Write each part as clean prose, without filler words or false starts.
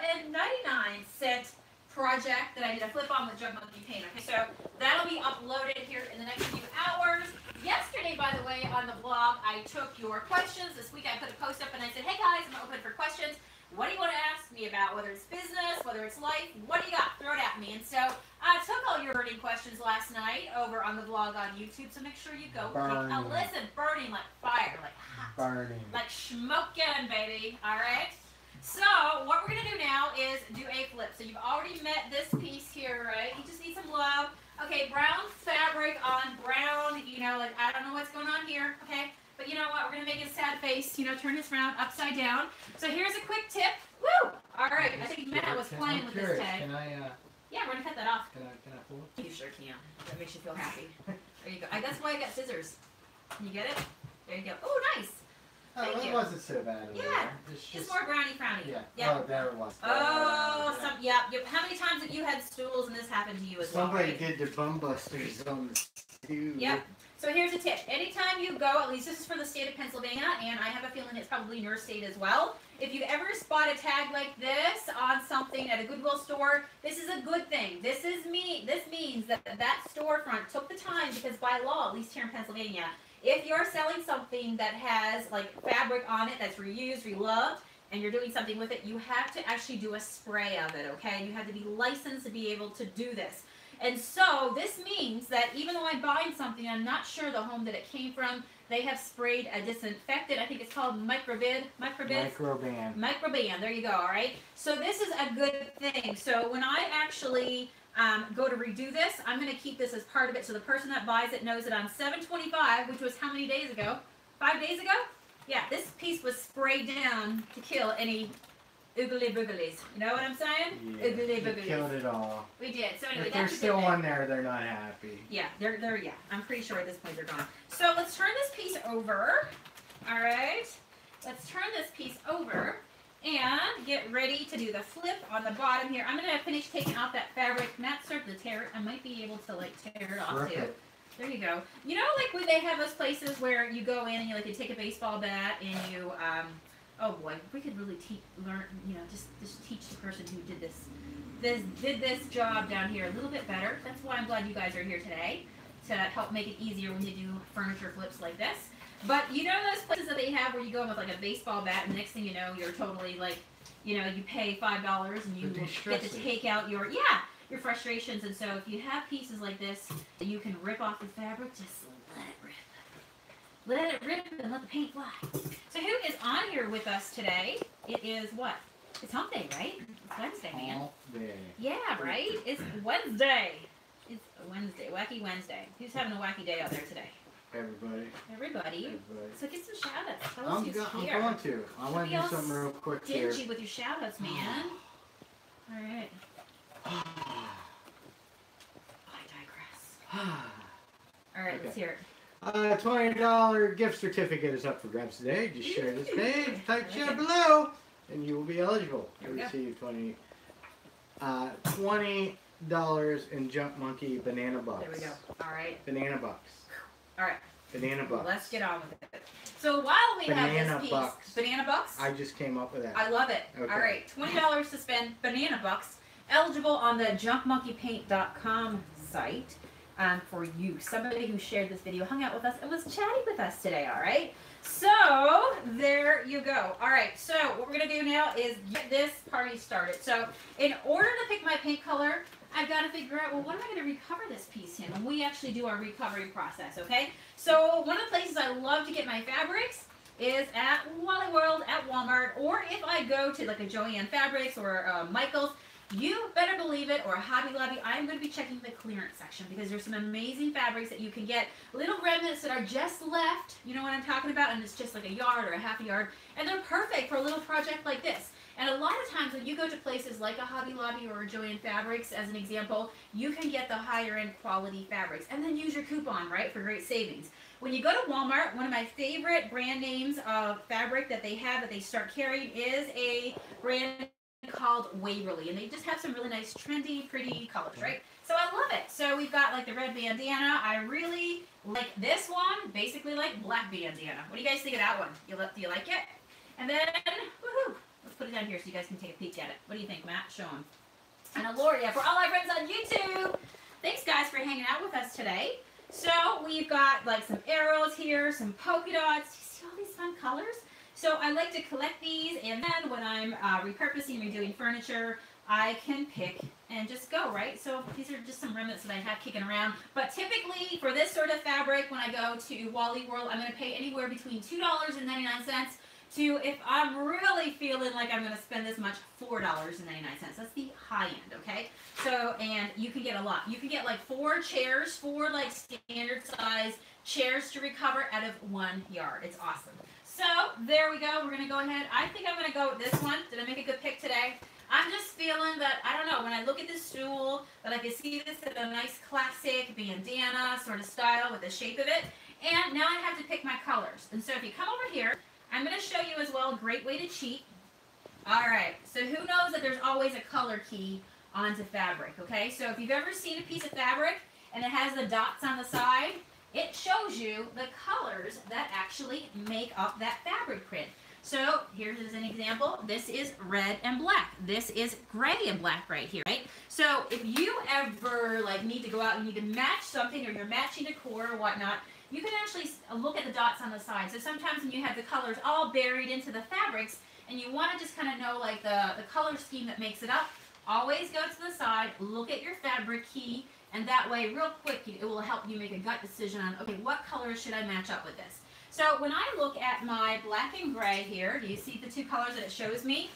$1.99 project that I did a flip on with Jug Monkey paint. Okay, so that'll be uploaded here in the next few hours. Yesterday, by the way, on the blog, I took your questions. This week I put a post up and I said, hey guys, I'm open for questions. What do you want to ask me about? Whether it's business, whether it's life, what do you got? Throw it at me. And so I took all your burning questions last night over on the blog on YouTube. So make sure you go take a listen. Burning like fire, like hot. Burning. Like smoking, baby. All right? So what we're going to do now is do a flip. So you've already met this piece here, right? You just need some love. Okay, brown fabric on brown, you know, like I don't know what's going on here, okay? But you know what? We're going to make a sad face, you know, turn this around upside down. So here's a quick tip. Woo! All right, I think Matt was playing with this tag. Can I, yeah, we're going to cut that off. Can I pull it? You sure can. That makes you feel happy. There you go. That's why I got scissors. Can you get it? There you go. Oh, nice. Oh, it wasn't so bad. Yeah, it's more brownie frowny. Yeah. Yeah. Oh, there it was. Oh, yeah. How many times have you had stools and this happened to you as well? Somebody did the bum busters on the stool. Yep. So here's a tip. Anytime you go, at least this is for the state of Pennsylvania, and I have a feeling it's probably in your state as well. If you ever spot a tag like this on something at a Goodwill store, this is a good thing. This means that that storefront took the time, because by law, at least here in Pennsylvania, if you're selling something that has like fabric on it that's reused, reloved, and you're doing something with it, you have to actually do a spray of it, okay? You have to be licensed to be able to do this. And so this means that even though I'm buying something, I'm not sure the home that it came from, they have sprayed a disinfectant. I think it's called Microban. There you go, all right? So this is a good thing. So when I actually go to redo this, I'm going to keep this as part of it, so the person that buys it knows that on 7/25, which was how many days ago? 5 days ago? Yeah, this piece was sprayed down to kill any oogly booglies. You know what I'm saying? Yeah, oogly booglies. Killed it all. We did. So anyway, if they're still on there, they're not happy. Yeah, yeah. I'm pretty sure at this point they're gone. So let's turn this piece over. All right. Let's turn this piece over and get ready to do the flip on the bottom here. I'm going to finish taking off that fabric. Matt started to tear it. I might be able to like tear it off too. There you go. You know, like when they have those places where you go in and you like you take a baseball bat and you oh boy, we could really learn, you know, just teach the person who did this job down here a little bit better. That's why I'm glad you guys are here today, to help make it easier when you do furniture flips like this. But you know those places that they have where you go in with like a baseball bat and next thing you know, you're totally like, you know, you pay $5 and you get to take out your frustrations. And so if you have pieces like this that you can rip off the fabric, just let it rip. Let it rip and let the paint fly. So who is on here with us today? It is what? It's hump day, right? It's Wednesday, man. Hump day. Yeah, right? It's Wednesday. It's Wednesday. Wacky Wednesday. Who's having a wacky day out there today? Everybody. So get some shout outs. Tell us who's here. I'm going to. I want to do something real quick here. Stingy with your shout outs, man. Alright. I digress. Alright, let's hear it. $20 gift certificate is up for grabs today. Just share this page, type chat below, and you will be eligible to receive $20 in Junk Monkey banana bucks. There we go. Alright. Banana bucks. Alright. Banana bucks. Let's get on with it. So while we have this piece, banana bucks. I just came up with that. I love it. Okay. All right, $20 to spend, banana bucks, eligible on the junkmonkeypaint.com site for you. Somebody who shared this video, hung out with us, and was chatting with us today. All right. So there you go. All right. So what we're gonna do now is get this party started. So in order to pick my paint color, I've got to figure out, well, what am I going to recover this piece in when we actually do our recovery process, okay? So one of the places I love to get my fabrics is at Wally World, at Walmart, or if I go to like a Joanne Fabrics or Michael's, you better believe it, or a Hobby Lobby, I'm going to be checking the clearance section because there's some amazing fabrics that you can get, little remnants that are just left, you know what I'm talking about, and it's just like a yard or a half a yard, and they're perfect for a little project like this. And a lot of times when you go to places like a Hobby Lobby or a Joanne Fabrics, as an example, you can get the higher end quality fabrics and then use your coupon, right, for great savings. When you go to Walmart, one of my favorite brand names of fabric that they have that they start carrying is a brand called Waverly, and they just have some really nice, trendy, pretty colors, right? So I love it. So we've got like the red bandana. I really like this one, basically like black bandana. What do you guys think of that one? Do you like it? And then, woohoo! Let's put it down here so you guys can take a peek at it. What do you think, Matt? Show them. And Aloria, for all our friends on YouTube, thanks guys for hanging out with us today. So we've got like some arrows here, some polka dots. You see all these fun colors? So I like to collect these, and then when I'm repurposing, redoing furniture, I can pick and just go, right? So these are just some remnants that I have kicking around. But typically for this sort of fabric, when I go to Wally World, I'm going to pay anywhere between $2.99 to, if I'm really feeling like I'm going to spend this much, $4.99. That's the high end, okay? So, and you can get a lot. You can get like 4 chairs, 4 like standard size chairs to recover out of 1 yard. It's awesome. So there we go. We're going to go ahead. I think I'm going to go with this one. Did I make a good pick today? I'm just feeling that, I don't know, when I look at this stool, that I can see this in a nice classic bandana sort of style with the shape of it. And now I have to pick my colors. And so if you come over here, I'm going to show you as well a great way to cheat. All right, so who knows that there's always a color key onto fabric, okay? So if you've ever seen a piece of fabric and it has the dots on the side, it shows you the colors that actually make up that fabric print. So here's an example. This is red and black. This is gray and black right here, right? So if you ever like need to go out and you need to match something, or you're matching decor or whatnot, you can actually look at the dots on the side. So sometimes when you have the colors all buried into the fabrics and you want to just kind of know like the color scheme that makes it up, always go to the side, look at your fabric key, and that way real quick it will help you make a gut decision on, okay, what colors should I match up with this? So when I look at my black and gray here, do you see the 2 colors that it shows me?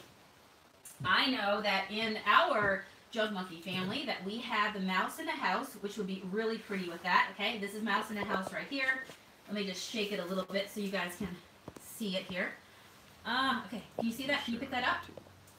I know that in our Joe's Monkey family that we have the mouse in the house, which would be really pretty with that, okay? This is mouse in the house right here. Let me just shake it a little bit so you guys can see it here. Okay, can you see that? Can you pick that up?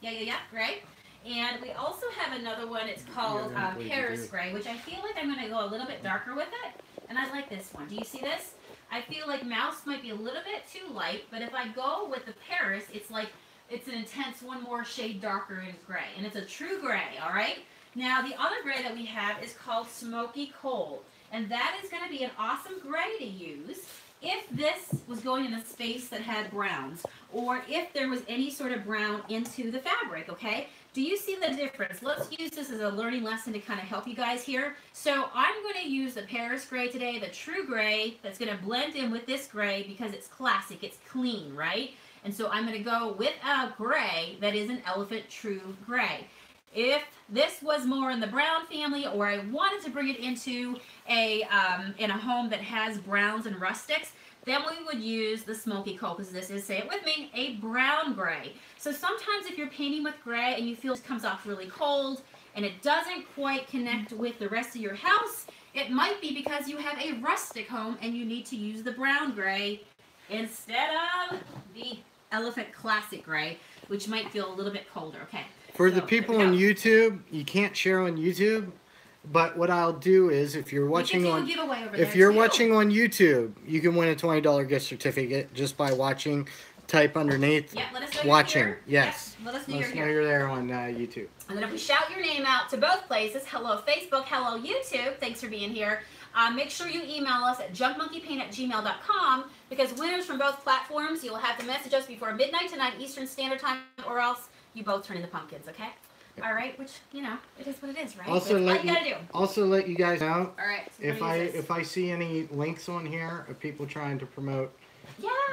Yeah, gray. And we also have another one, it's called Paris Gray, which I feel like I'm going to go a little bit darker with it. And I like this one. Do you see this? I feel like mouse might be a little bit too light, but if I go with the Paris, it's like, it's an intense one more shade darker in gray. And it's a true gray, all right? Now, the other gray that we have is called Smoky Coal. And that is going to be an awesome gray to use if this was going in a space that had browns, or if there was any sort of brown into the fabric, okay? Do you see the difference? Let's use this as a learning lesson to kind of help you guys here. So I'm going to use the Paris gray today, the true gray, that's going to blend in with this gray because it's classic, it's clean, right? And so I'm going to go with a gray that is an elephant true gray. If this was more in the brown family, or I wanted to bring it into in a home that has browns and rustics, then we would use the Smoky Coal, because this is, say it with me, a brown gray. So sometimes if you're painting with gray and you feel it comes off really cold and it doesn't quite connect with the rest of your house, it might be because you have a rustic home and you need to use the brown gray instead of the elephant classic gray, which might feel a little bit colder. Okay. For the people on YouTube, you can't share on YouTube, but what I'll do is, if you're watching on watching on YouTube, you can win a $20 gift certificate just by watching. Type underneath. Yeah, let us know watching. You're here. Yes. Yep, let us know let you're us here. know you're there on YouTube. And then if we shout your name out to both places, hello Facebook, hello YouTube, thanks for being here. Make sure you email us at junkmonkeypaint@gmail.com, because winners from both platforms, you'll have to message us before midnight tonight Eastern Standard Time, or else you both turn into pumpkins, okay? Yep. All right, which, you know, it is what it is, right? Also, let you guys know, all right, so if I see any links on here of people trying to promote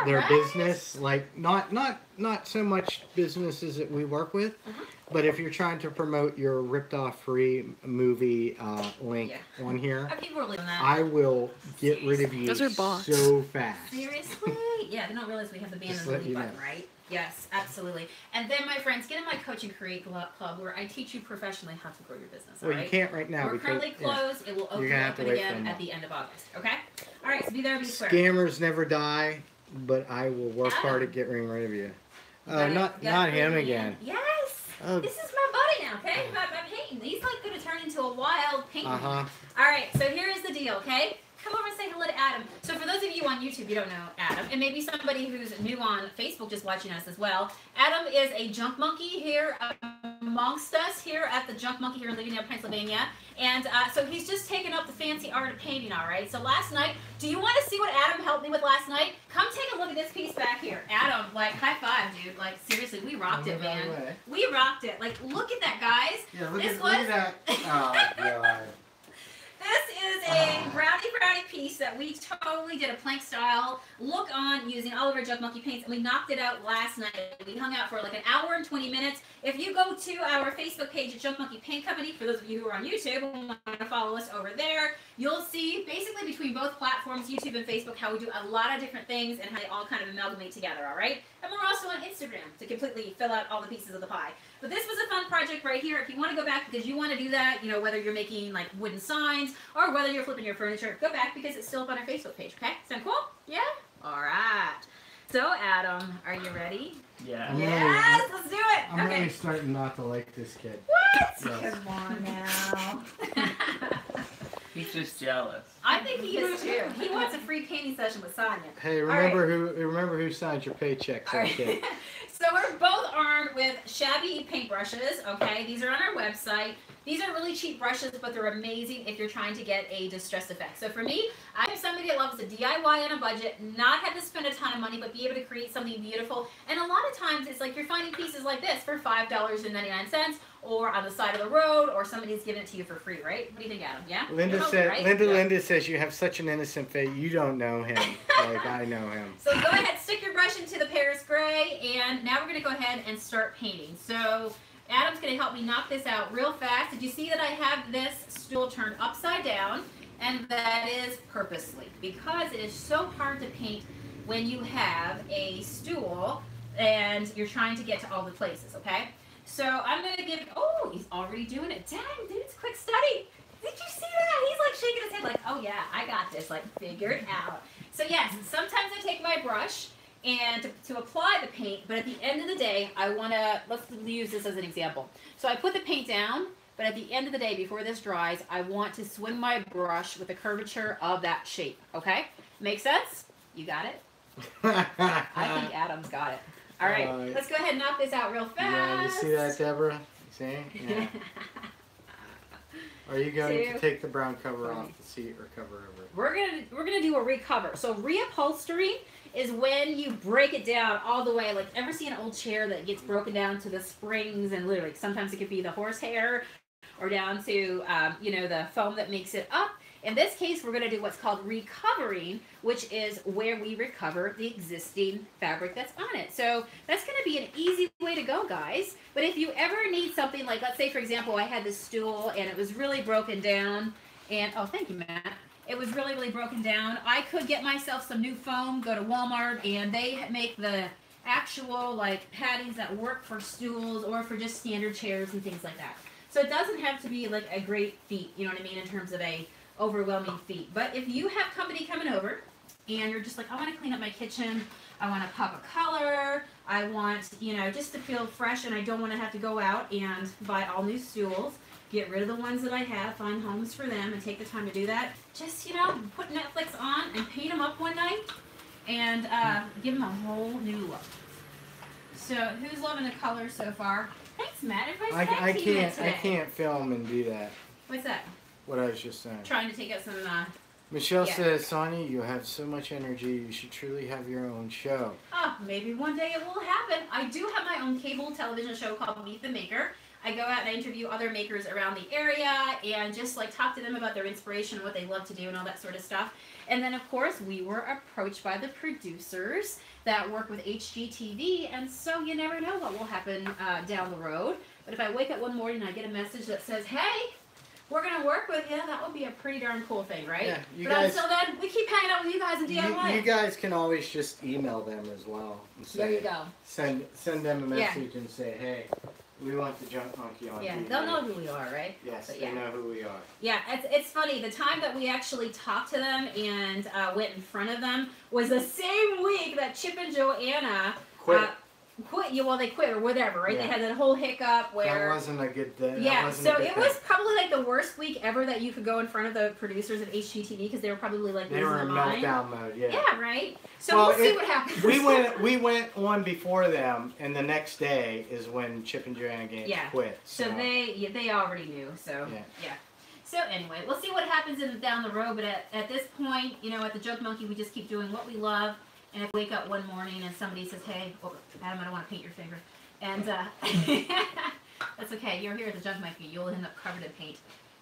their right? business, like not so much businesses that we work with, but if you're trying to promote your ripped off free movie link on here, I will get rid of you so fast. Seriously? Yeah, they don't realize we have the ban and delete button, right? Yes, absolutely. And then, my friends, get in my Coach and Create Club, where I teach you professionally how to grow your business. Well, you can't right now. We're currently closed. It will open up again at the end of August. Okay? All right, so be there, be square. Scammers never die, but I will work hard at getting rid of you. Not him again. Yes. This is my buddy now, okay? My painting. He's like going to turn into a wild painting. All right, so here is the deal, okay? Come over and say hello to Adam. So for those of you on YouTube, you don't know Adam, and maybe somebody who's new on Facebook just watching us as well. Adam is a junk monkey here amongst us here at the Junk Monkey here in Livingdale, Pennsylvania. And so he's just taken up the fancy art of painting, all right? So last night, do you want to see what Adam helped me with last night? Come take a look at this piece back here. Adam, like, high five, dude. Like, seriously, we rocked it, man. We rocked it. Like, look at that, guys. Yeah, look at that. Oh, God. This is a brownie piece that we totally did a plank style look on using all of our Junk Monkey paints, and we knocked it out last night. We hung out for like an hour and 20 minutes. If you go to our Facebook page at Junk Monkey Paint Company, for those of you who are on YouTube and want to follow us over there, you'll see basically between both platforms, YouTube and Facebook, how we do a lot of different things and how they all kind of amalgamate together, all right? And we're also on Instagram to completely fill out all the pieces of the pie. But this was a fun project right here. If you want to go back because you want to do that, you know, whether you're making like wooden signs or whether you're flipping your furniture, go back because it's still up on our Facebook page, okay? Sound cool? Yeah? All right. So, Adam, are you ready? Yeah. Yes, let's do it. I'm really starting not to like this kid. What? Yes. Come on now. He's just jealous. I think he is too. He wants a free painting session with Sonia. Hey, remember who signs your paychecks, okay? So we're both armed with shabby paintbrushes, okay? These are on our website. These are really cheap brushes, but they're amazing if you're trying to get a distressed effect. So for me, I'm somebody that loves to DIY on a budget, not have to spend a ton of money, but be able to create something beautiful. And a lot of times, it's like you're finding pieces like this for $5.99, or on the side of the road, or somebody's giving it to you for free, right? What do you think, Adam? Yeah? Linda says you have such an innocent face. You don't know him. Like, I know him. So go ahead, stick your brush into the Paris Gray, and now we're going to go ahead and start painting. So Adam's going to help me knock this out real fast. Did you see that I have this stool turned upside down? And that is purposely, because it is so hard to paint when you have a stool and you're trying to get to all the places, okay? So I'm going to give, oh, he's already doing it. Dang, dude, it's a quick study. Did you see that? He's like shaking his head like, oh yeah, I got this, like figure it out. So yes, sometimes I take my brush and to apply the paint, but at the end of the day, I want to, let's use this as an example. So I put the paint down, but at the end of the day, before this dries, I want to swing my brush with the curvature of that shape, okay? Make sense? You got it? I think Adam's got it. All right, let's go ahead and knock this out real fast. Yeah, you see that, Deborah? See? Yeah. Are you going to take the brown cover off the seat or cover over it? We're gonna do a recover. So reupholstery is when you break it down all the way. Like, ever see an old chair that gets broken down to the springs, and literally sometimes it could be the horsehair or down to you know, the foam that makes it up. In this case, we're going to do what's called recovering, which is where we recover the existing fabric that's on it. So that's going to be an easy way to go, guys. But if you ever need something, like, let's say, for example, I had this stool and it was really broken down, and, oh, thank you, Matt. It was really, really broken down. I could get myself some new foam, go to Walmart, and they make the actual, like, paddings that work for stools or for just standard chairs and things like that. So it doesn't have to be, like, a great feat, you know what I mean, in terms of a overwhelming feat. But if you have company coming over and you're just like, I want to clean up my kitchen, I want to pop a color, I want, you know, just to feel fresh, and I don't want to have to go out and buy all new stools, get rid of the ones that I have, find homes for them, and take the time to do that. Just, you know, put Netflix on and paint them up one night and give them a whole new look. So who's loving the color so far? Thanks, Matt. Everybody's I can't film and do that. What's that? What I was just saying. Trying to take out some. Michelle says, Sonia, you have so much energy. You should truly have your own show. Oh, maybe one day it will happen. I do have my own cable television show called Meet the Maker. I go out and I interview other makers around the area and just like talk to them about their inspiration, what they love to do, and all that sort of stuff. And then, of course, we were approached by the producers that work with HGTV, and so you never know what will happen down the road. But if I wake up one morning and I get a message that says, hey, we're going to work with you, that would be a pretty darn cool thing, right? Yeah, but guys, until then, we keep hanging out with you guys and DIY. You guys can always just email them as well. And say, there you go. Send them a message and say, hey, we want the Junk Monkey on TV. They'll know who we are, right? Yes, they know who we are. Yeah, it's funny. The time that we actually talked to them and went in front of them was the same week that Chip and Joanna... quit. Well, they quit or whatever, right? Yeah. They had that whole hiccup where that wasn't a good day. Yeah, so it was probably like the worst week ever that you could go in front of the producers of HGTV because they were probably like they were in meltdown mode. Yeah. Yeah, right. So we'll see what happens. We went on before them, and the next day is when Chip and Joanna Gaines quit. So they already knew. So yeah. So anyway, we'll see what happens down the road. But at this point, you know, at the Junk Monkey, we just keep doing what we love. And if we wake up one morning and somebody says, hey, Adam, I don't want to paint your finger. And that's okay. You're here at the Junk Monkey. You'll end up covered in paint.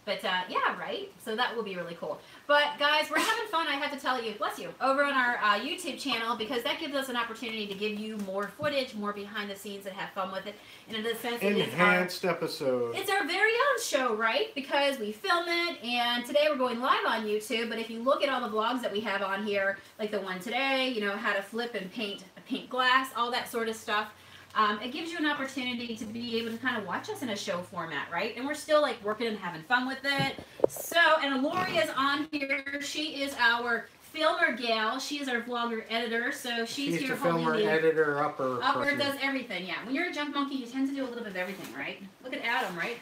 But yeah, right? So that will be really cool. But guys, we're having fun, I have to tell you, bless you, over on our YouTube channel because that gives us an opportunity to give you more footage, more behind the scenes and have fun with it. And in a sense, enhanced episode. It's our very own show, right? Because we film it, and today we're going live on YouTube. But if you look at all the vlogs that we have on here, like the one today, you know, how to flip and paint glass, all that sort of stuff. It gives you an opportunity to be able to kind of watch us in a show format, right? And we're still like working and having fun with it. So, and Lori is on here. She is our filmer gal. She is our vlogger editor. So she's here the filmer, editor, upper does everything, yeah. When you're a Junk Monkey, you tend to do a little bit of everything, right? Look at Adam, right?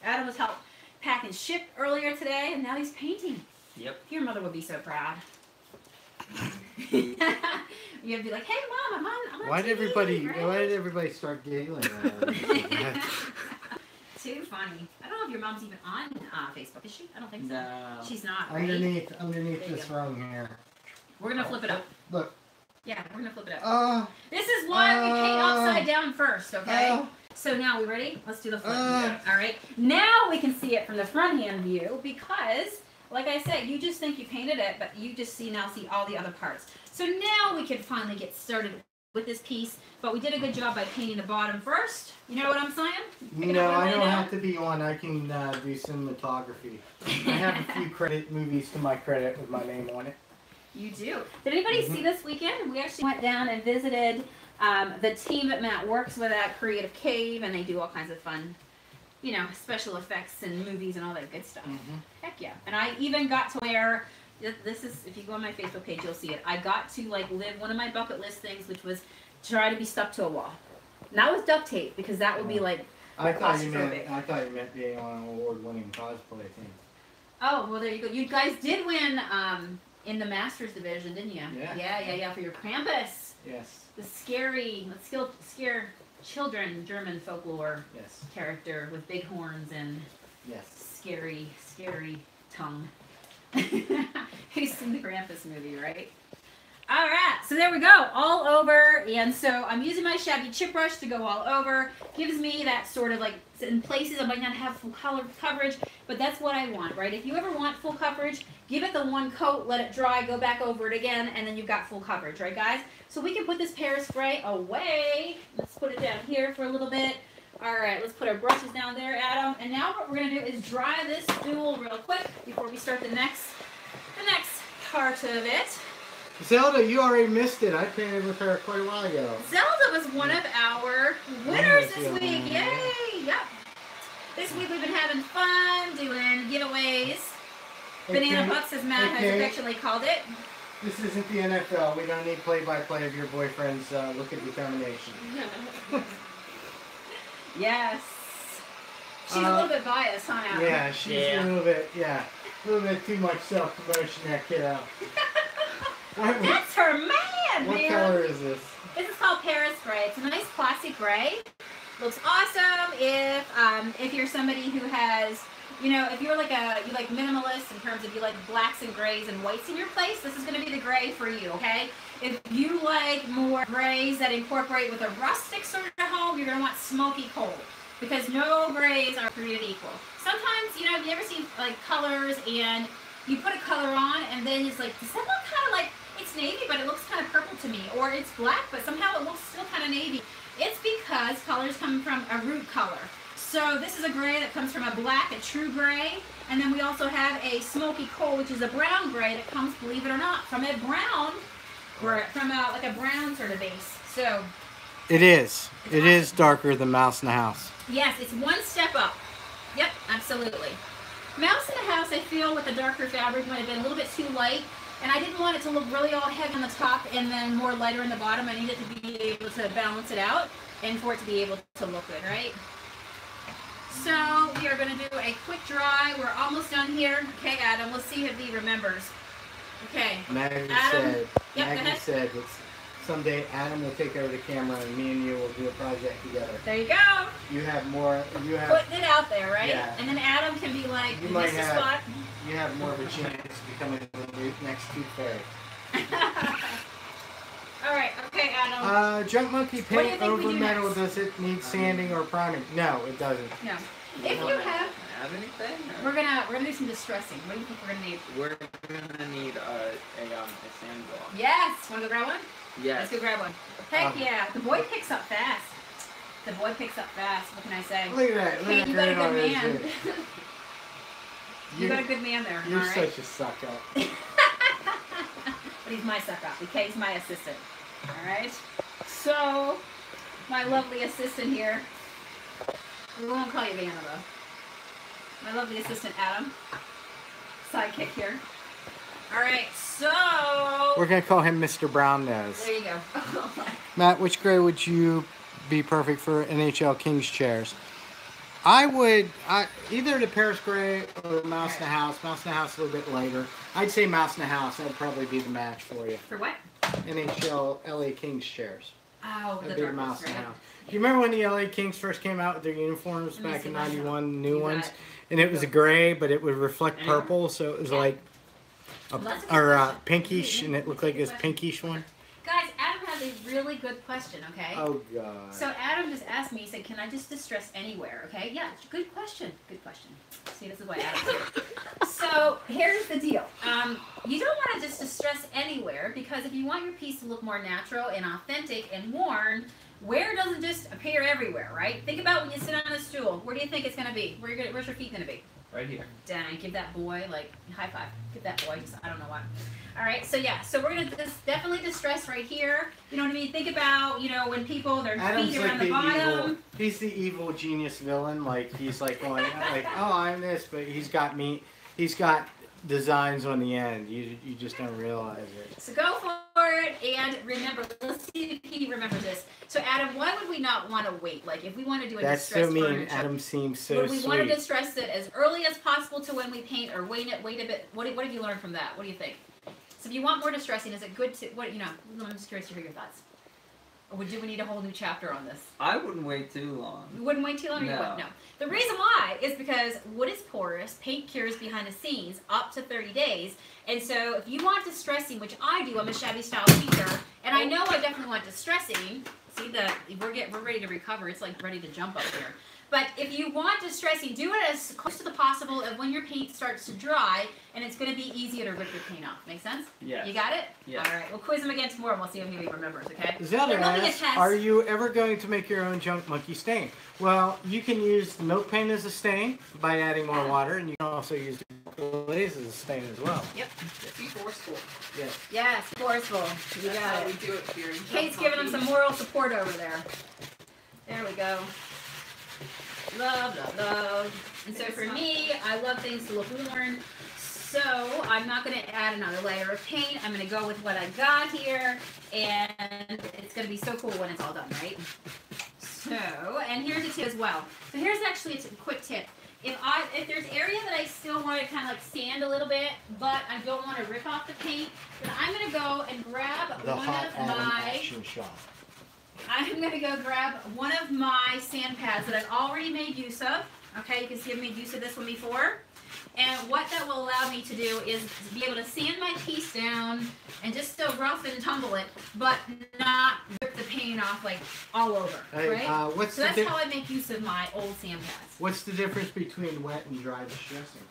Adam was helped pack and ship earlier today, and now he's painting. Yep. Your mother would be so proud. You'd be like, "Hey, Mom, I'm on why did TV, Why did everybody start giggling? Too funny. I don't know if your mom's even on Facebook. Is she? I don't think so. No. She's not. Underneath this rung here. We're gonna flip it up. Look. Yeah, we're gonna flip it up. This is why we paint upside down first, okay? So now, we ready? Let's do the flip. All right. Now we can see it from the front hand view because, like I said, you just think you painted it, but you just see all the other parts. So now we can finally get started with this piece, but we did a good job by painting the bottom first. You know what I'm saying? No, I don't have to be on. I can do cinematography. I have a few movies to my credit with my name on it. You do. Did anybody see this weekend? We actually went down and visited the team that Matt works with at Creative Cave, and they do all kinds of fun, you know, special effects and movies and all that good stuff. Heck yeah. And I even got to wear, this is, if you go on my Facebook page, you'll see it. I got to like live one of my bucket list things, which was try to be stuck to a wall. Not with duct tape, because that would be like I thought you meant being on an award-winning cosplay team. Oh, well, there you go. You guys did win in the Masters division, didn't you? Yeah, for your Krampus. Yes. The scare children German folklore character with big horns and scary tongue. Who's seen the Krampus movie, right? All right, so there we go, all over. And so I'm using my shabby chip brush to go all over. Gives me that sort of like, in places I might not have full color coverage, but that's what I want, right? If you ever want full coverage, give it the one coat, let it dry, go back over it again, and then you've got full coverage, right, guys? So we can put this Paris spray away. Let's put it down here for a little bit. All right, let's put our brushes down there, Adam. And now what we're gonna do is dry this stool real quick before we start the next part of it. Zelda, you already missed it. I painted with her quite a while ago. Zelda was one of our winners this week. Yay! Yep. This week we've been having fun doing giveaways. Banana bucks, as Matt has affectionately called it. This isn't the NFL. We don't need play-by-play of your boyfriend's look at determination. Yes. She's a little bit biased, huh, Adam? Yeah, she's a little bit too much self-promotion, that kiddo. That's her man, What color is this? This is called Paris Gray. It's a nice classic gray. Looks awesome if you're somebody who has, you know, if you're like you like minimalist in terms of you like blacks and grays and whites in your place, this is going to be the gray for you, okay? If you like more grays that incorporate with a rustic sort of home, you're going to want smoky coal, because no grays are created equal. Sometimes, you know, have you ever seen like colors and you put a color on and then it's like, does that look kind of like, it's navy but it looks kind of purple to me, or it's black but somehow it looks still kind of navy. It's because colors come from a root color. So this is a gray that comes from a black, a true gray, and then we also have a smoky coal, which is a brown gray that comes, believe it or not, from a brown, like a brown sort of base. So it is. It is darker than Mouse in the House. Yes, it's one step up. Yep, absolutely. Mouse in the House, I feel, with the darker fabric might have been a little bit too light. And I didn't want it to look really all heavy on the top and then more lighter in the bottom. I needed to be able to balance it out and for it to be able to look good, right? So we are going to do a quick dry. We're almost done here. Okay, Adam, let's see if he remembers. Okay. Maggie said that someday Adam will take over the camera and me and you will do a project together. There you go. You have more. You have putting it out there, right? Yeah. And then Adam can be like, you might have. Spot. You have more of a chance of becoming the next Tooth Fairy. All right. Okay, Adam. Junk Monkey paint over metal. Next? Does it need sanding or priming? No, it doesn't. No. If you have anything? We're gonna do some distressing. What do you think we're gonna need? We're gonna need a sand block. Yes. Wanna go grab one? Yes. Let's go grab one. Heck yeah. The boy picks up fast. The boy picks up fast. What can I say? Look at that. Hey, you got a good man. You got a good man there. You're such a suck up. But he's my suck up. Okay, he's my assistant. All right. So, my lovely assistant here. We won't call you Vanna though. My lovely assistant Adam. Sidekick here. All right. So. We're gonna call him Mr. Brown Nose. There you go. Matt, which grade would you be perfect for NHL Kings chairs? I would either the Paris Gray or Mouse in the House. Mouse in the House a little bit later. I'd say Mouse in the House. That would probably be the match for you. For what? NHL LA Kings chairs. Oh, that'd be the Mouse in the House. Do you remember when the LA Kings first came out with their uniforms back in '91, new ones, and it was a gray, but it would reflect purple, so it was like pinkish, and it looked like this pinkish one. Guys, Adam has a really good question, okay? Oh, God. So Adam just asked me, he said, can I just distress anywhere, okay? Yeah, good question. Good question. See, this is why Adam's here. So here's the deal. You don't want to just distress anywhere because if you want your piece to look more natural and authentic and worn, wear doesn't just appear everywhere, right? Think about when you sit on a stool. Where do you think it's going to be? Where's your feet going to be? Right here. Dang, give that boy, like, high five. Give that boy, just, I don't know why. All right, so yeah, so we're going to definitely distress right here. You know what I mean? Think about, you know, when people, their feet are on the bottom. He's the evil genius villain. Like, he's like going, like, oh, I'm this, but he's got designs on the end. You just don't realize it. So go for it, and remember, let's see if he remembers this. So Adam, why would we not want to wait? Like if we want to do a distress so mean. furniture, Adam seems so would we sweet. want to distress it as early as possible to when we paint, or wait a bit? What have you learned from that? What do you think? So if you want more distressing, is it good to I'm just curious to hear your thoughts. Or we need a whole new chapter on this? I wouldn't wait too long. You wouldn't wait too long? No. You wouldn't? No. The reason why is because wood is porous, paint cures behind the scenes up to 30 days. And so if you want distressing, which I do, I'm a shabby style painter, and I know I definitely want distressing. See, we're ready to recover. It's like ready to jump up here. But if you want distressing, do it as close to the possible of when your paint starts to dry, and it's going to be easier to rip your paint off. Make sense? Yes. You got it? Yes. All right. We'll quiz him again tomorrow, and we'll see if he remembers, okay? Zelda asks, are you ever going to make your own Junk Monkey stain? Well, you can use milk paint as a stain by adding more water, and you can also use glaze as a stain as well. Yep. Be forceful. Yes. Yes, forceful. You That's got how it. we do it here. Kate's giving him some moral support over there. There we go. Love, love, love. And so for me, I love things to look worn. So I'm not going to add another layer of paint. I'm going to go with what I got here. And it's going to be so cool when it's all done, right? So, and here's a tip as well. So here's actually a quick tip. If there's area that I still want to kind of like sand a little bit, but I don't want to rip off the paint, then I'm going to go and grab I'm going to go grab one of my sand pads that I've already made use of. Okay, you can see I've made use of this one before. And what that will allow me to do is to be able to sand my piece down and just still rough and tumble it, but not rip the paint off like all over, right? So that's how I make use of my old sand pads. What's the difference between wet and dry distressing?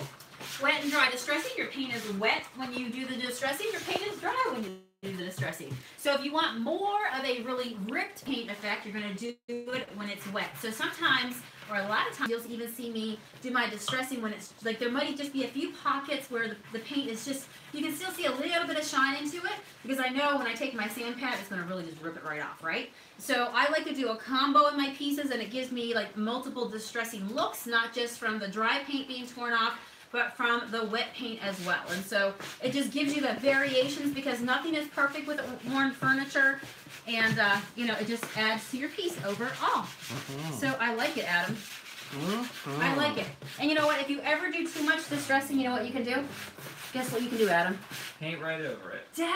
Wet and dry distressing, your paint is wet when you do the distressing, your paint is dry when you do the distressing. So if you want more of a really ripped paint effect, you're going to do it when it's wet. So sometimes, or a lot of times, you'll even see me do my distressing when it's, like there might just be a few pockets where the paint is just, you can still see a little bit of shine into it, because I know when I take my sand pad, it's going to really just rip it right off, right? So I like to do a combo in my pieces, and it gives me like multiple distressing looks, not just from the dry paint being torn off, but from the wet paint as well. And so it just gives you the variations because nothing is perfect with worn furniture. And, you know, it just adds to your piece overall. So I like it, Adam. I like it. And you know what? If you ever do too much distressing, you know what you can do? Guess what you can do, Adam? Paint right over it. Dang!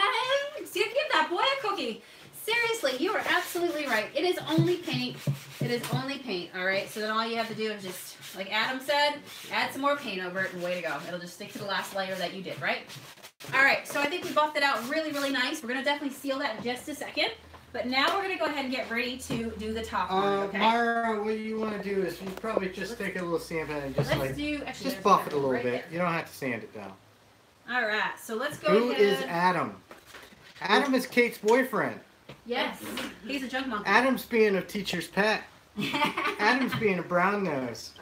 Give that boy a cookie. Seriously, you are absolutely right. It is only paint. It is only paint, all right? So then all you have to do is just, like Adam said, add some more paint over it and way to go. It'll just stick to the last layer that you did, right? All right, so I think we buffed it out really, really nice. We're going to definitely seal that in just a second. But now we're going to go ahead and get ready to do the top one, okay? Mara, what you want to do is you probably just take a little sandpaper and just just buff it a little bit. You don't have to sand it down. All right, so let's go Who is Adam? Adam is Kate's boyfriend. Yes, he's a junk monkey. Adam's being a teacher's pet. Adam's being a brown nose.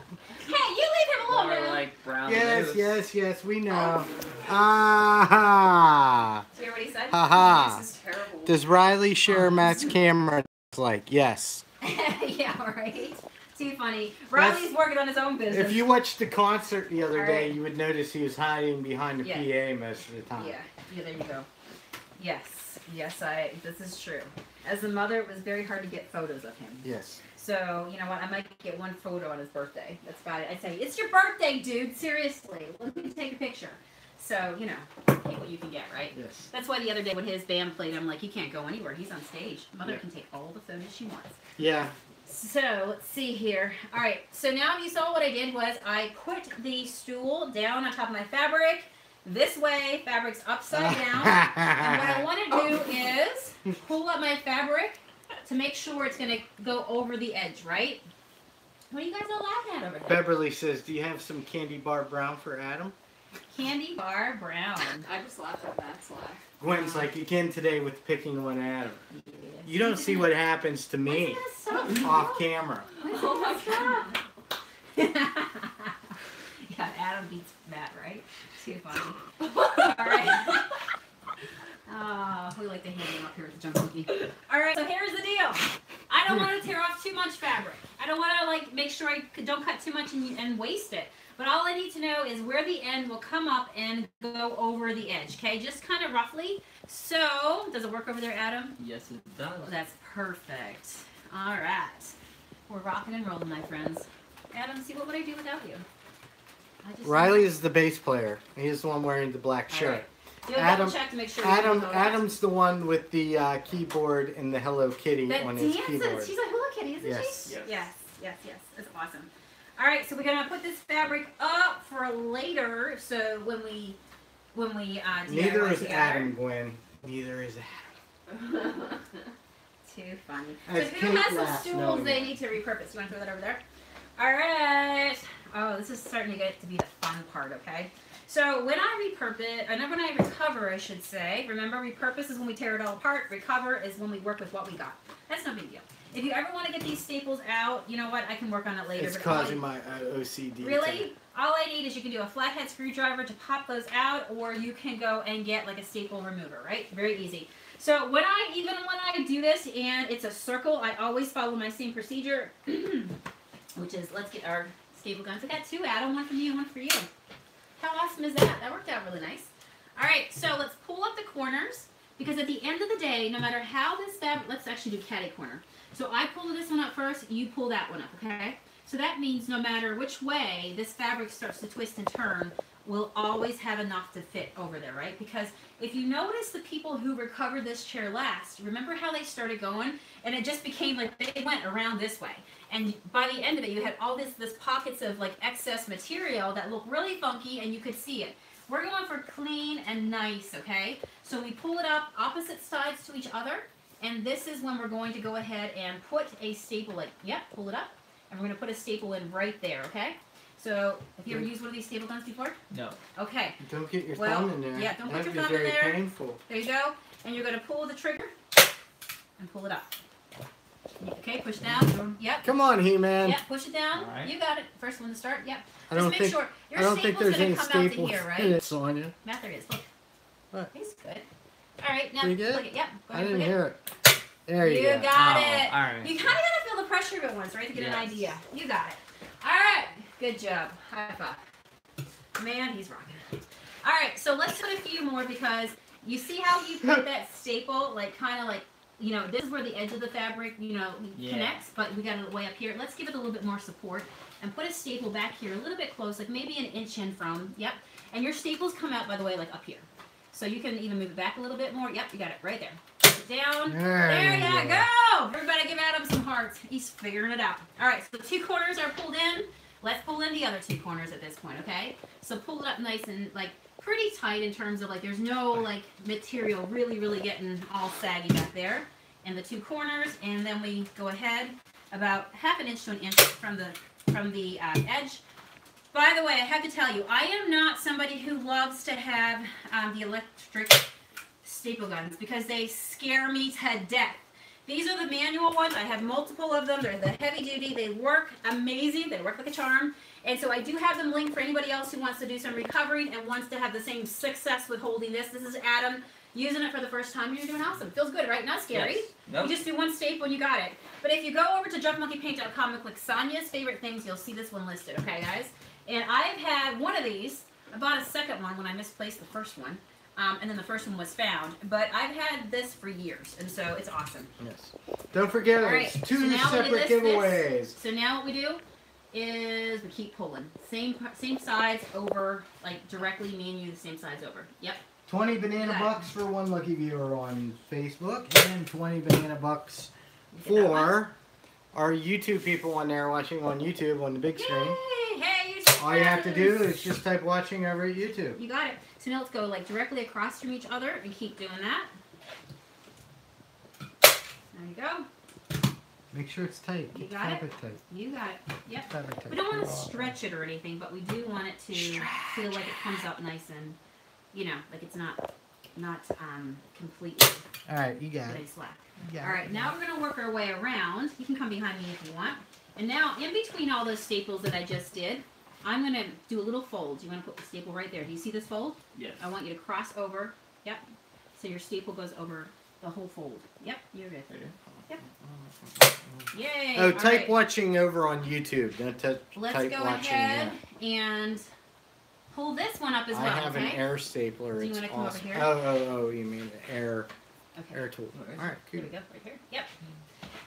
Hey, you leave him alone, More like brown yes, nose. yes, we know. Ah. Did you hear what he said? Ha This is terrible. Does Riley share Matt's camera? Like, yes. Yeah, right. Too funny. Riley's working on his own business. If you watched the concert the other day, you would notice he was hiding behind the PA most of the time. Yeah, there you go. Yes, this is true. As a mother, it was very hard to get photos of him. Yes. So, you know what, I might get one photo on his birthday. That's about it. I'd say, it's your birthday, dude, seriously. Let me take a picture. So, you know, take what you can get, right? Yes. That's why the other day when his band played, I'm like, he can't go anywhere. He's on stage. Mother can take all the photos she wants. Yeah. So, let's see here. All right, so now you saw what I did was I put the stool down on top of my fabric. This way, fabric's upside down. And what I want to do is pull up my fabric to make sure it's going to go over the edge, right? What are you guys all laughing at over there? Beverly says, do you have some candy bar brown for Adam? Candy bar brown. I just laughed at Matt's laugh. Gwen's like, again today with picking one Adam. Yes. You don't see what happens to me off camera. Oh my God. Yeah, Adam beats Matt, right? Too funny. All right. We like to hang him up here with the junk monkey. All right, so here's the deal. I don't want to tear off too much fabric. I don't want to like make sure I don't cut too much and waste it. But all I need to know is where the end will come up and go over the edge, okay? Just kind of roughly. So, does it work over there, Adam? Yes, it does. That's perfect. All right. We're rocking and rolling, my friends. Adam, see, what would I do without you? Riley is the bass player. He's the one wearing the black shirt. Right. You'll check to make sure Adam's the one with the keyboard and the Hello Kitty that on dances. his keyboard. She's a Hello Kitty, isn't yes. she? Yes. That's awesome. All right, so we're gonna put this fabric up for later. So when we Neither is together. Adam, Gwen. Neither is Adam. Too funny. As So who Kate has some laughs, stools knowing they that. need to repurpose? You want to throw that over there? All right. Oh, this is starting to get to be the fun part, okay? So when I recover, I should say. Remember, repurpose is when we tear it all apart. Recover is when we work with what we got. That's no big deal. If you ever want to get these staples out, you know what? I can work on it later. It's but causing my OCD. Really? All I need is you can do a flathead screwdriver to pop those out, or you can go and get like a staple remover, right? Very easy. So even when I do this and it's a circle, I always follow my same procedure, which is let's get our staple guns. I got two, Adam, one for you and one for you. How awesome is that? That worked out really nice. All right, so let's pull up the corners, because at the end of the day, no matter how this fabric, let's actually do catty corner. So I pull this one up first, you pull that one up, okay? So that means no matter which way this fabric starts to twist and turn, we'll always have enough to fit over there, right? Because if you notice the people who recovered this chair last, remember how they started going? And it just became like they went around this way. And by the end of it, you had all this pockets of like excess material that looked really funky and you could see it. We're going for clean and nice, okay? So we pull it up opposite sides to each other. And this is when we're going to go ahead and put a staple in. Yep, pull it up. And we're going to put a staple in right there, okay? So, have you ever used one of these staple guns before? No. Okay. Don't get your thumb in there. Yeah, don't put your That'd thumb be in there. very painful. There you go. And you're going to pull the trigger and pull it up. Okay, push down. Yep. Come on, He-Man. Yep, push it down. All right. You got it. First one to start. Yep. I don't Just make think sure your I don't think staple's there's going any to come out to staples here, right? in it, Sonia. Matt, there it is. Look. What? He's good. All right, now Pretty good? look it. Yep. Go I ahead, didn't look it. hear it. There you go. got Oh, it. all right. You kind of got to feel the pressure of it once, right, to get an Yes. idea. You got it. All right. Good job. High five. Man, he's rocking it. All right, so let's put a few more because you see how you put that staple, like kind of like, you know, this is where the edge of the fabric, you know, connects, but we got it way up here. Let's give it a little bit more support and put a staple back here a little bit close, like maybe an inch in from, yep. And your staples come out, by the way, like up here. So you can even move it back a little bit more. Yep, you got it right there. Put it down. There you go. Everybody give Adam some hearts. He's figuring it out. All right, so the 2 corners are pulled in. Let's pull in the other 2 corners at this point, okay? So pull it up nice and like pretty tight in terms of like there's no like material really getting all saggy back there. And the 2 corners, and then we go ahead about 1/2 inch to an inch from the edge. By the way, I have to tell you, I am not somebody who loves to have the electric staple guns because they scare me to death. These are the manual ones. I have multiple of them. They're the heavy duty. They work amazing. They work like a charm. And so I do have them linked for anybody else who wants to do some recovering and wants to have the same success with holding this. This is Adam using it for the first time. You're doing awesome. Feels good, right? Not scary. Yes. Nope. You just do 1 staple and you got it. But if you go over to junkmonkeypaint.com and click Sonia's favorite things, you'll see this one listed. Okay, guys? And I've had one of these. I bought a second one when I misplaced the first one. And then the first one was found. But I've had this for years, and so it's awesome. Yes. Don't forget, right, it's 2 separate giveaways. So now what we do is we keep pulling. Same sides over, like directly me and you the same sides over. Yep. 20 banana bucks for one lucky viewer on Facebook, and 20 banana bucks for our YouTube people on there watching on YouTube on the big screen. Yay! Hey, YouTube. All you have to do is just type watching over at YouTube. You got it. So now let's go like directly across from each other and keep doing that. There you go. Make sure it's tight. You got it? Tight. You got it. Yep. Tight. We don't want to stretch it or anything, but we do want it to feel like it comes up nice and, you know, like it's not completely. All right, you got it. Slack. All right, now we're going to work our way around. You can come behind me if you want. And now, in between all those staples that I just did, I'm going to do a little fold. You want to put the staple right there. Do you see this fold? Yes. I want you to cross over. Yep. So your staple goes over the whole fold. Yep, you're good. Yep. Yay. Oh, type watching over on YouTube. Let's type go watching ahead and pull this one up as well. I have an air stapler. Do you it's want to come awesome. over here? Oh, you mean air tool. All right, cool. Here we go, right here. Yep.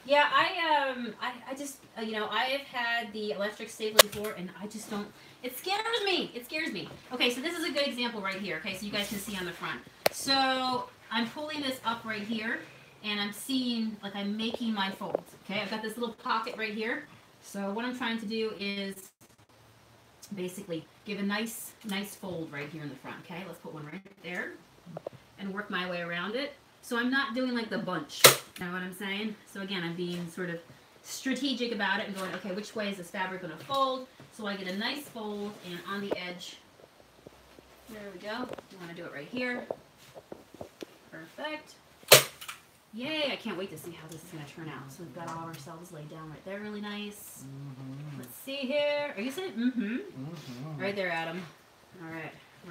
Yeah, I just, you know, I have had the electric stapler before, and I just don't, it scares me. It scares me. Okay, so this is a good example right here, okay, so you guys can see on the front. So I'm pulling this up right here, and I'm seeing, like I'm making my folds, okay? I've got this little pocket right here. So what I'm trying to do is basically give a nice fold right here in the front, okay? Let's put one right there and work my way around it. So I'm not doing like the bunch, you know what I'm saying? So again, I'm being sort of strategic about it and going, okay, which way is this fabric going to fold? So I get a nice fold, and on the edge, there we go. You want to do it right here. Perfect. Yay, I can't wait to see how this is going to turn out. So we've got all ourselves laid down right there really nice. Let's see here. Are you saying Right there, Adam. All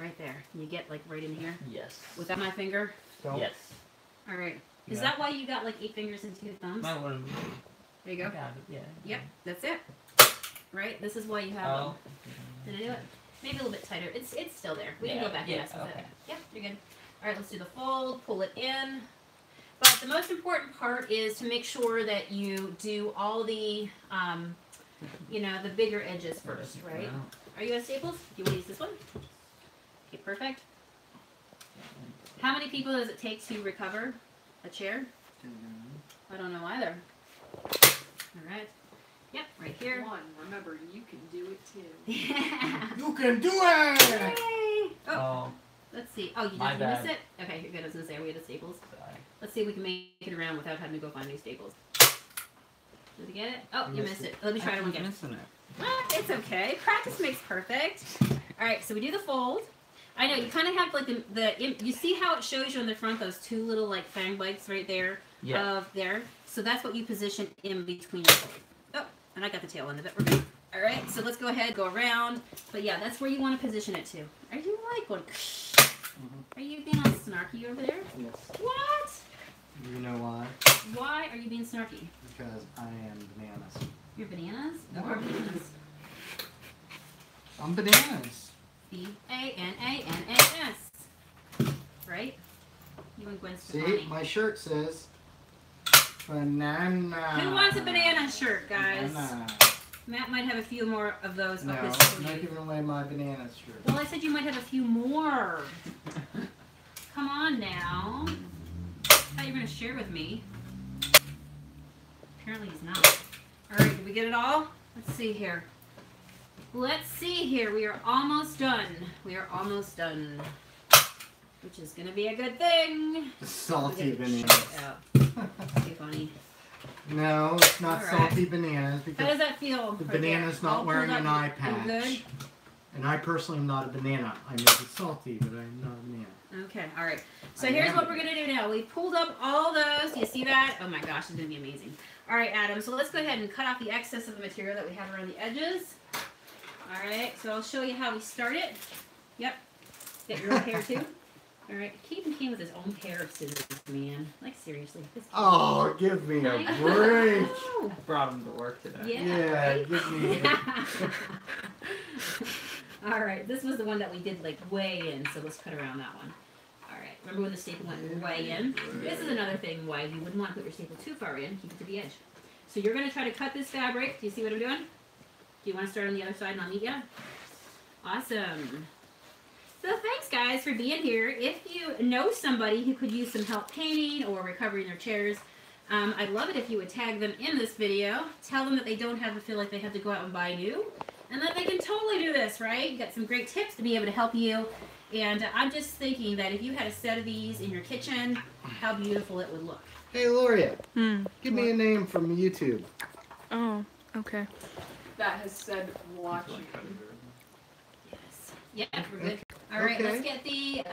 right there. Can you get like right in here? Yes. Without my finger? Yes. All right. Is that why you got like 8 fingers and 2 thumbs? My one. There you go. Yeah. Yep, that's it. Right? This is why you have them. Did I do it? Maybe a little bit tighter. It's still there. We can go back and mess with it. Yep, you're good. All right, let's do the fold. Pull it in. But the most important part is to make sure that you do all the, you know, the bigger edges first, right? Are you at Staples? Do you want to use this one? Okay, perfect. How many people does it take to recover a chair? I don't know either. All right. Yep, right here. 1. Remember, you can do it too. You can do it! Yay! Oh, let's see. Oh, you My miss bad. it? Okay, you're good. I was going to say, are we at the Staples? Sorry. Let's see if we can make it around without having to go find new Staples. Did you get it? Oh, you missed it. Let me try it one again. Missing it. It's okay. Practice makes perfect. All right, so we do the fold. I know, you kind of have like you see how it shows you on the front, those 2 little like fang bites right there? Yeah. There. So that's what you position in between your fold. Oh, and I got the tail end of it. We're good. All right, so let's go ahead, go around. But yeah, that's where you want to position it to. Are you like going, are you being all snarky over there? Yes. What? You know why? Why are you being snarky? Because I am bananas. You're bananas? No. Or bananas? I'm bananas. B-A-N-A-N-A-S. Right? You and Gwen Stefani. See, my shirt says banana. Who wants a banana shirt, guys? Banana. Matt might have a few more of those No, up his I'm sleeve. not giving away my banana shirt. Well, I said you might have a few more. Come on now. I thought you were going to share with me. Apparently he's not. All right, did we get it all? Let's see here. Let's see here. We are almost done. We are almost done. Which is going to be a good thing. Salty bananas. Too funny. No, it's not All salty right. bananas How because does that feel? the right banana's there? not All wearing pulled an up eye and good? patch. And I personally am not a banana. I may be salty, but I'm not a banana. Okay, all right. So here's what we're going to do now. We pulled up all those. Do you see that? Oh my gosh, it's going to be amazing. All right, Adam, so let's go ahead and cut off the excess of the material that we have around the edges. All right, so I'll show you how we start it. Yep. Get your own hair too. All right, Keaton came with his own pair of scissors, man. Like, seriously. Oh, give me a break. Brought him to work today. Yeah, right? Give me All right, this was the one that we did like way in, so let's cut around that one. All right, remember when the staple went way in? This is another thing why you wouldn't want to put your staple too far in. Keep it to the edge. So you're going to try to cut this fabric. Do you see what I'm doing? Do you want to start on the other side and I'll meet you? Awesome. So thanks, guys, for being here. If you know somebody who could use some help painting or recovering their chairs, I'd love it if you would tag them in this video. Tell them that they don't have to feel like they have to go out and buy new, and that they can totally do this, right? You got some great tips to be able to help you. And I'm just thinking that if you had a set of these in your kitchen, how beautiful it would look. Hey, Loria, give me a name from YouTube. Oh, okay. That has said watching. Yes. Yeah, we're good. All right, let's get the,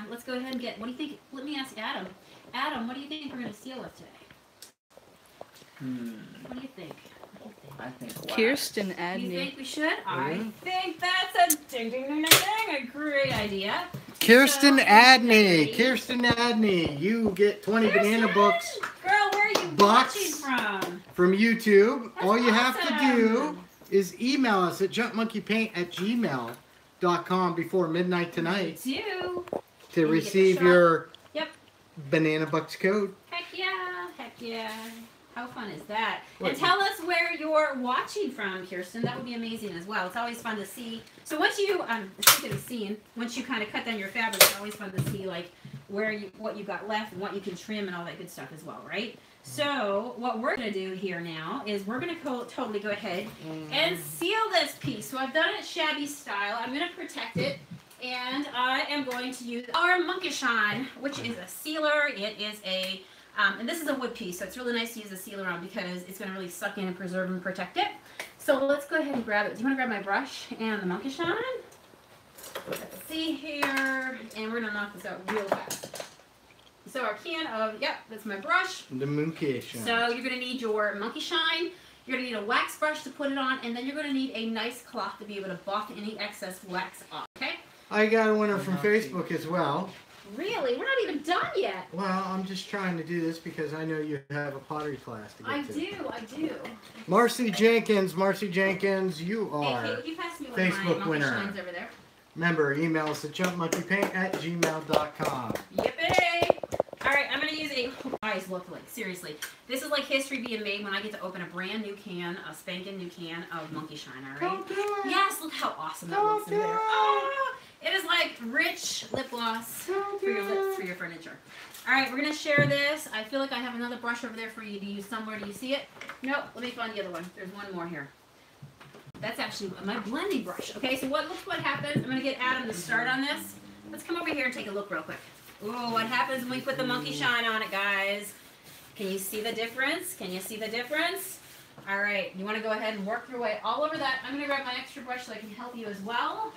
let's go ahead and get, what do you think? Let me ask Adam. Adam, what do you think we're going to seal with today? What do you think? I think Kirsten You Adney. think we should? I think that's a ding ding ding ding ding, a great idea. Kirsten So, Adney. Kirsten Adney. You get 20 banana books Girl, where are you watching from? YouTube. That's All you have to do awesome. is email us at jumpmonkeypaint@gmail.com before midnight tonight You to receive your Yep. banana bucks code. Heck yeah. Heck yeah. How fun is that? What? And tell us where you're watching from, Kirsten. That would be amazing as well. It's always fun to see. So once you, speaking of seeing, once you kind of cut down your fabric, it's always fun to see like what you got left and what you can trim and all that good stuff as well, right? So what we're going to do here now is we're going to totally go ahead and seal this piece. So I've done it shabby style. I'm going to protect it. And I am going to use our Monkey Shine, which is a sealer. It is a and this is a wood piece, so it's really nice to use a sealer on because it's going to really suck in and preserve and protect it. So let's go ahead and grab it. Do you want to grab my brush and the Monkey Shine? Let's see here. And we're going to knock this out real fast. So our can of, yep, that's my brush. The Monkey Shine. So you're going to need your Monkey Shine. You're going to need a wax brush to put it on. And then you're going to need a nice cloth to be able to buff any excess wax off, okay? I got a winner from Facebook as well. Really? We're not even done yet. Well, I'm just trying to do this because I know you have a pottery class to get to. I do. Marcy Jenkins, you Hey, are Kate, would you pass me one Facebook of my Monkey winner. Shines over there? Remember, email us at jumpmonkeypaint@gmail.com. Yippee! Alright, I'm going to use a... Guys, look, like, seriously. This is like history being made when I get to open a brand new can, a spanking new can of Monkey Shine, alright? Don't do it! Yes, look how awesome that Don't looks in do there. it! Oh, it is like rich lip gloss for your lips, for your furniture. Alright, we're going to share this. I feel like I have another brush over there for you to use somewhere. Do you see it? Nope, let me find the other one. There's one more here. That's actually my blending brush. Okay, so look what happens. I'm going to get Adam to start on this. Let's come over here and take a look real quick. Ooh, what happens when we put the Monkey Shine on it, guys? Can you see the difference? Can you see the difference? All right, you want to go ahead and work your way all over that. I'm going to grab my extra brush so I can help you as well.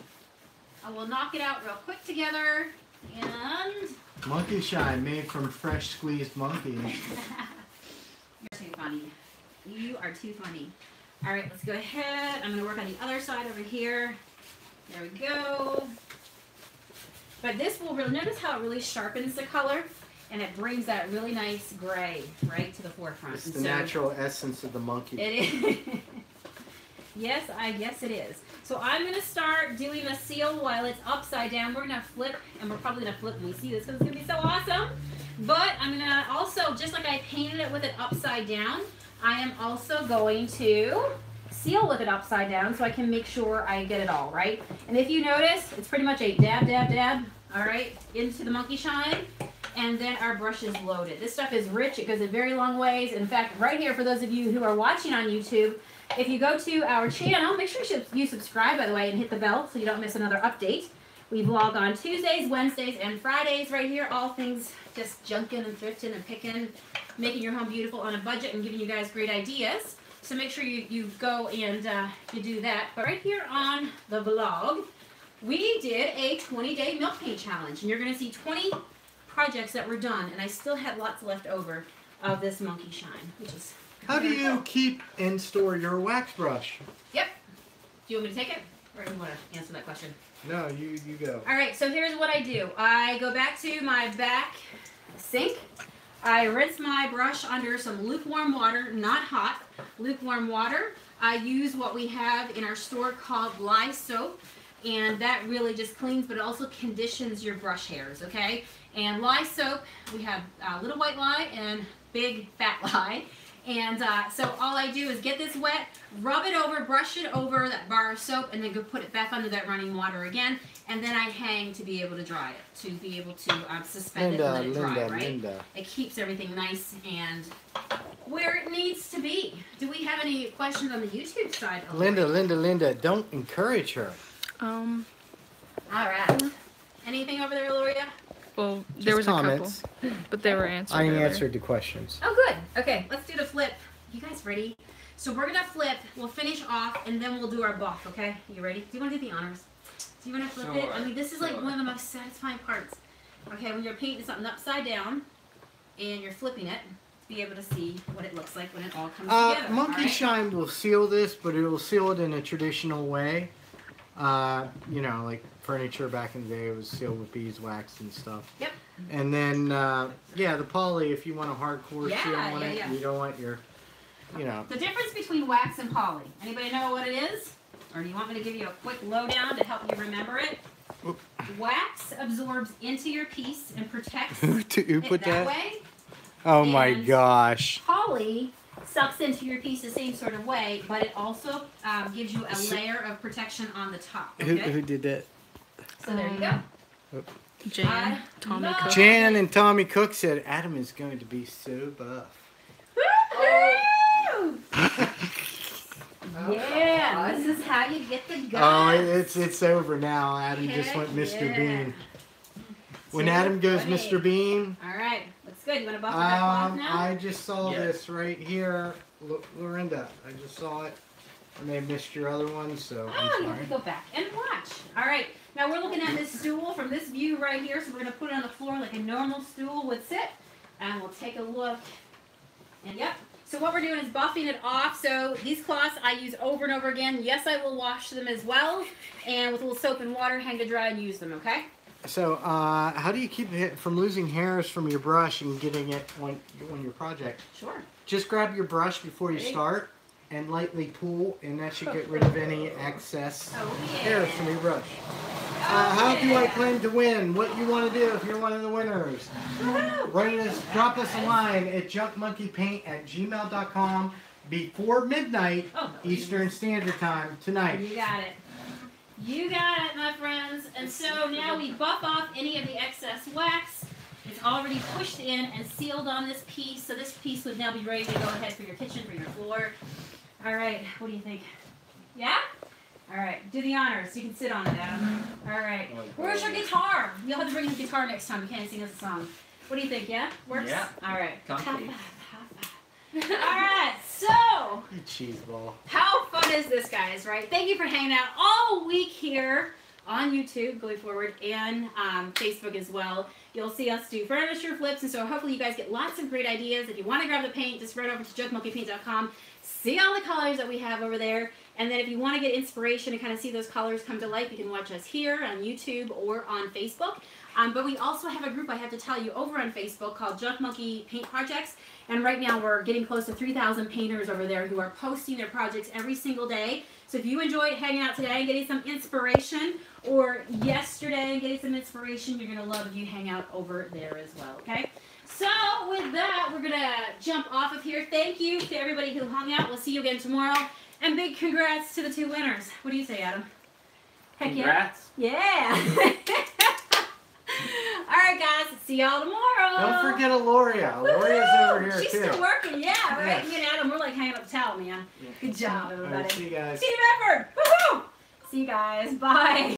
I will knock it out real quick together. And... Monkey Shine, made from fresh squeezed monkeys. You're too funny. You are too funny. All right, let's go ahead. I'm going to work on the other side over here. There we go. But this will really, notice how it really sharpens the color and it brings that really nice gray right to the forefront. It's the natural essence of the monkey. It is. Yes, yes it is. So I'm going to start doing a seal while it's upside down. We're going to flip, and we're probably going to flip when we see this because it's going to be so awesome. But I'm going to also, just like I painted it with it upside down, I am also going to seal with it upside down so I can make sure I get it all, right? And if you notice, it's pretty much a dab, dab, dab, all right, into the monkey shine. And then our brush is loaded. This stuff is rich. It goes a very long ways. In fact, right here, for those of you who are watching on YouTube, if you go to our channel, make sure you subscribe, by the way, and hit the bell so you don't miss another update. We vlog on Tuesdays, Wednesdays, and Fridays right here. All things just junking and thrifting and picking, making your home beautiful on a budget and giving you guys great ideas. So make sure you go and you do that. But right here on the vlog, we did a 20-day milk paint challenge. And you're going to see 20 projects that were done. And I still had lots left over of this monkey shine, which is... How do you keep and store your wax brush? Yep. Do you want me to take it? Or do you want to answer that question? No, you go. All right, so here's what I do. I go back to my back sink. I rinse my brush under some lukewarm water, not hot, lukewarm water. I use what we have in our store called lye soap, and that really just cleans, but it also conditions your brush hairs, okay? And lye soap, we have little white lye and big fat lye. And so all I do is get this wet, rub it over, brush it over that bar of soap, and then go put it back under that running water again. And then I hang to be able to dry it, to be able to suspend it and let it dry, right? It keeps everything nice and where it needs to be. Do we have any questions on the YouTube side? Linda, don't encourage her. All right. Anything over there, Loria? Well, there was comments. A couple, but they were answered. I answered the questions. Oh, good. Okay, let's do the flip. You guys ready? So we're gonna flip. We'll finish off, and then we'll do our buff. Okay? You ready? Do you want to do the honors? Do you want to flip it? I mean, this is like one of the most satisfying parts. Okay, when you're painting something upside down, and you're flipping it, to be able to see what it looks like when it all comes together. Monkey Shine will seal this, but it will seal it in a traditional way. You know, like furniture back in the day, it was sealed with beeswax and stuff. Yep. And then, yeah, the poly, if you want a hardcore seal on it, you don't want your, you know. The difference between wax and poly. Anybody know what it is? Or do you want me to give you a quick lowdown to help you remember it? Oop. Wax absorbs into your piece and protects it that way. Oh my gosh. Poly sucks into your piece the same sort of way, but it also gives you a layer of protection on the top. Okay? Who did that? So there you go. Jan, Tommy Cook. Jan and Tommy Cook said Adam is going to be so buff. Yeah, this is how you get the guts. Oh, it's over now. Adam just went Mr. Bean. When Adam goes Mr. Bean. All right, looks good. You want to buff that cloth now? I just saw this right here, Lorinda. I just saw it. I may have missed your other one, so I'm sorry. You have to go back and watch. All right, now we're looking at this stool from this view right here, so we're going to put it on the floor like a normal stool would sit, and we'll take a look. And yep. So what we're doing is buffing it off. So these cloths I use over and over again. Yes, I will wash them as well, and with a little soap and water, hang to dry and use them. Okay. So, how do you keep it from losing hairs from your brush and getting it on your project? Sure. Just grab your brush before you start and lightly pull, and that should get rid of any excess hairs from your brush. How do I plan to win? What you want to do if you're one of the winners? Drop us a line at junkmonkeypaint@gmail.com before midnight Eastern Standard Time tonight. You got it. You got it, my friends. And so now we buff off any of the excess wax. It's already pushed in and sealed on this piece. So this piece would now be ready to go ahead for your kitchen, for your floor. All right, what do you think? Yeah? All right, do the honors. You can sit on it, Adam. All right. Where's your guitar? You'll have to bring the guitar next time. You can't sing us a song. What do you think? Yeah? Works? Yeah. All right. Comfy. All right, so cheese ball. How fun is this, guys, right? Thank you for hanging out all week here on YouTube going forward and Facebook as well. You'll see us do furniture flips, and so hopefully you guys get lots of great ideas. If you want to grab the paint, just run over to junkmonkeypaint.com. See all the colors that we have over there. And then if you want to get inspiration and kind of see those colors come to life, you can watch us here on YouTube or on Facebook. But we also have a group, I have to tell you, over on Facebook called Junk Monkey Paint Projects. And right now we're getting close to 3,000 painters over there who are posting their projects every single day. So if you enjoyed hanging out today and getting some inspiration, or yesterday and getting some inspiration, you're going to love if you hang out over there as well, okay? So with that, we're going to jump off of here. Thank you to everybody who hung out. We'll see you again tomorrow. And big congrats to the 2 winners. What do you say, Adam? Heck Congrats. Yeah. All right, guys. See y'all tomorrow. Don't forget Aloria. Aloria's over here, She's too. still working. Yeah, right. Yes. Me and Adam, we're like hanging up the towel, man. Yeah. Good job, everybody. All right, see you guys. Team effort. Woohoo! See you guys. Bye.